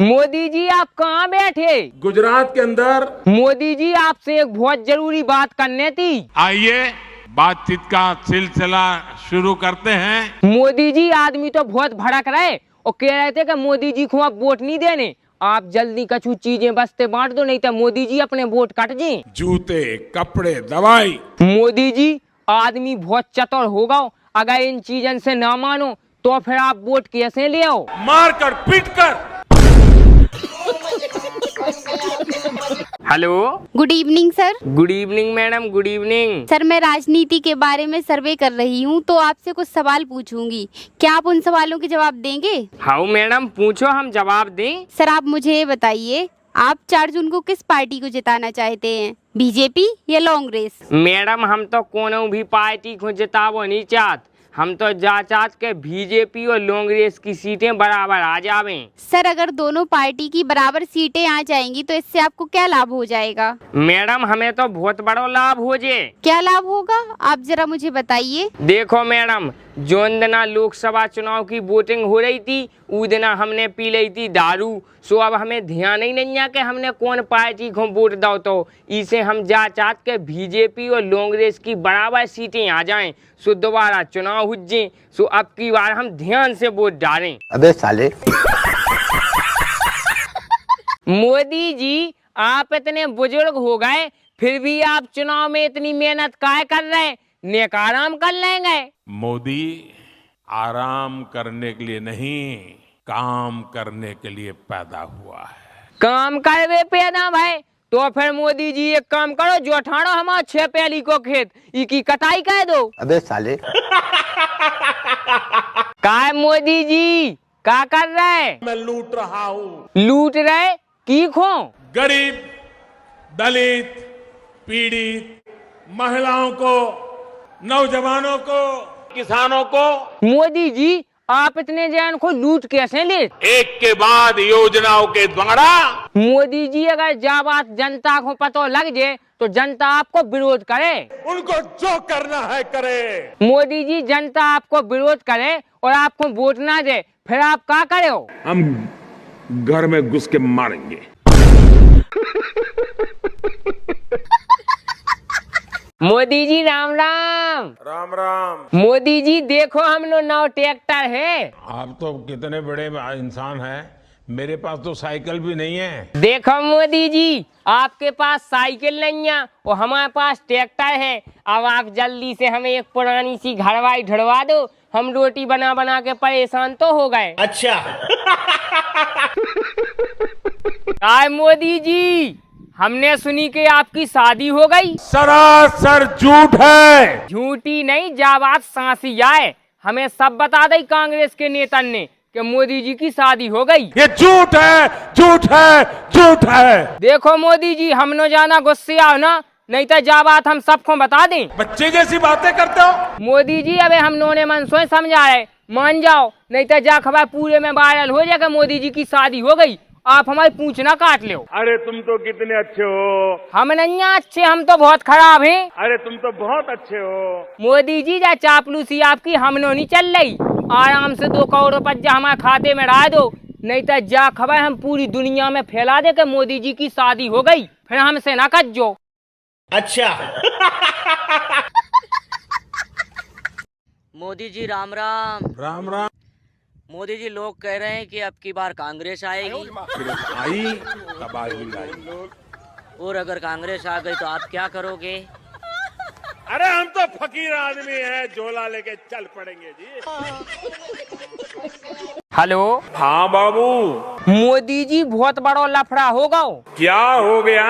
मोदी जी आप कहाँ बैठे? गुजरात के अंदर। मोदी जी आपसे एक बहुत जरूरी बात करनी थी। आइए बातचीत का सिलसिला शुरू करते हैं। मोदी जी आदमी तो बहुत भड़क रहे और कह रहे थे कि मोदी जी को आप वोट नहीं देने, आप जल्दी कछु चीजें बस्ते बांट दो, नहीं तो मोदी जी अपने वोट कट जाए। जूते, कपड़े, दवाई। मोदी जी आदमी बहुत चतुर होगा, अगर इन चीजों से ना मानो तो फिर आप वोट कैसे ले आओ? मार कर, पीट कर। Hello, good evening sir. Good evening madam, good evening. Sir मैं राजनीति के बारे में सर्वे कर रही हूँ, तो आपसे कुछ सवाल पूछूंगी, क्या आप उन सवालों के जवाब देंगे? हाँ मैडम पूछो, हम जवाब दें। सर आप मुझे ये बताइए, आप 4 जून को किस पार्टी को जिताना चाहते हैं, बीजेपी या कांग्रेस? मैडम हम तो कोनो भी पार्टी को जितावो नहीं चाहत, हम तो चाहत के बीजेपी और कांग्रेस की सीटें बराबर आ जावें। सर अगर दोनों पार्टी की बराबर सीटें आ जाएंगी तो इससे आपको क्या लाभ हो जाएगा? मैडम हमें तो बहुत बड़ा लाभ हो जाए। क्या लाभ होगा आप जरा मुझे बताइए। देखो मैडम, जो दिना लोकसभा चुनाव की वोटिंग हो रही थी उस दिना हमने पी ली थी दारू, सो अब हमें ध्यान ही नहीं है कि हमने कौन पार्टी को वोट दो, तो इसे हम चाहत के बीजेपी और कांग्रेस की बराबर सीटें आ जाएं, सो दोबारा चुनाव हो जाए, सो अब की बार हम ध्यान से वोट डालें। अबे साले। मोदी जी आप इतने बुजुर्ग हो गए फिर भी आप चुनाव में इतनी मेहनत काहे कर रहे, नेक आराम कर लेंगे। मोदी आराम करने के लिए नहीं, काम करने के लिए पैदा हुआ है। काम करवे पैदा भाई, तो फिर मोदी जी एक काम करो, जो अठाड़ो हमारा 6 पैली को खेत की कटाई कर दो। अबे साले। काय मोदी जी क्या कर रहे? मैं लूट रहा हूँ। लूट रहे की खो? गरीब, दलित, पीड़ित, महिलाओं को, नौजवानों को, किसानों को। मोदी जी आप इतने जन को लूट कैसे ले? एक के बाद योजनाओं के द्वारा। मोदी जी अगर जब बात जनता को पता लग जाए तो जनता आपको विरोध करे। उनको जो करना है करे। मोदी जी जनता आपको विरोध करे और आपको वोट ना दे, फिर आप क्या करे हो? हम घर में घुस के मारेंगे। मोदी जी राम राम। राम राम। मोदी जी देखो हम लोग नौ ट्रैक्टर है। आप तो कितने बड़े इंसान हैं, मेरे पास तो साइकिल भी नहीं है। देखो मोदी जी आपके पास साइकिल नहीं है और हमारे पास ट्रैक्टर है, अब आप जल्दी से हमें एक पुरानी सी घरवाई ढड़वा दो, हम रोटी बना बना के परेशान तो हो गए। अच्छा। आए मोदी जी हमने सुनी कि आपकी शादी हो गई। सरासर झूठ है। झूठी नहीं, जा बात सांसी आए, हमें सब बता दी कांग्रेस के नेता ने कि मोदी जी की शादी हो गई। ये झूठ है, झूठ है, झूठ है। देखो मोदी जी हम न जाना गुस्से आओ ना, नहीं तो जा बात हम सबको बता दें। बच्चे जैसी बातें करते हो। मोदी जी अबे हम नोने मन सोच समझा रहे, मान जाओ, नहीं तो जा खबर पूरे में वायरल हो जाएगा मोदी जी की शादी हो गई, आप हमारी पूंछ ना काट लो। अरे तुम तो कितने अच्छे हो। हम नहीं अच्छे, हम तो बहुत खराब हैं। अरे तुम तो बहुत अच्छे हो। मोदी जी जा चापलूसी आपकी हम नहीं चल रही, आराम से 2 करोड़ रुपया हमारे खाते में डाल दो, नहीं तो जा खबर हम पूरी दुनिया में फैला दे कि मोदी जी की शादी हो गई, फिर हमसे ना कट जो। अच्छा। मोदी जी राम राम। राम राम। मोदी जी लोग कह रहे हैं कि अब की बार कांग्रेस आएगी, आई तबाही लाई। और अगर कांग्रेस आ गई तो आप क्या करोगे? अरे हम तो फकीर आदमी हैं, झोला लेके चल पड़ेंगे जी। हेलो। हाँ बाबू। मोदी जी बहुत बड़ा लफड़ा होगा। क्या हो गया?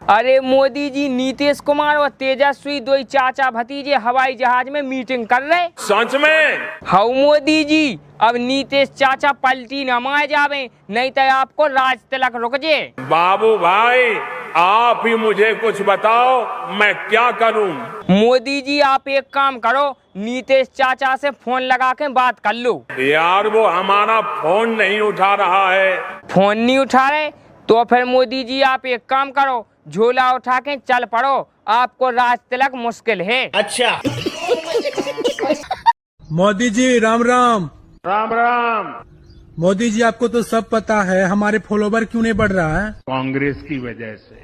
अरे मोदी जी नीतीश कुमार और तेजस्वी दो चाचा भतीजे हवाई जहाज में मीटिंग कर रहे। सच में? हाँ मोदी जी अब नीतीश चाचा पलटी न मार जावे, नहीं तो आपको राज तिलक रुक जे। बाबू भाई आप ही मुझे कुछ बताओ, मैं क्या करूं? मोदी जी आप एक काम करो, नीतीश चाचा से फोन लगा के बात कर लो। यार वो हमारा फोन नहीं उठा रहा है। फोन नहीं उठा रहे तो फिर मोदी जी आप एक काम करो, झोला उठा के चल पड़ो, आपको राज तिलक मुश्किल है। अच्छा। मोदी जी राम राम। राम राम। मोदी जी आपको तो सब पता है, हमारे फॉलोवर क्यों नहीं बढ़ रहा है? कांग्रेस की वजह से।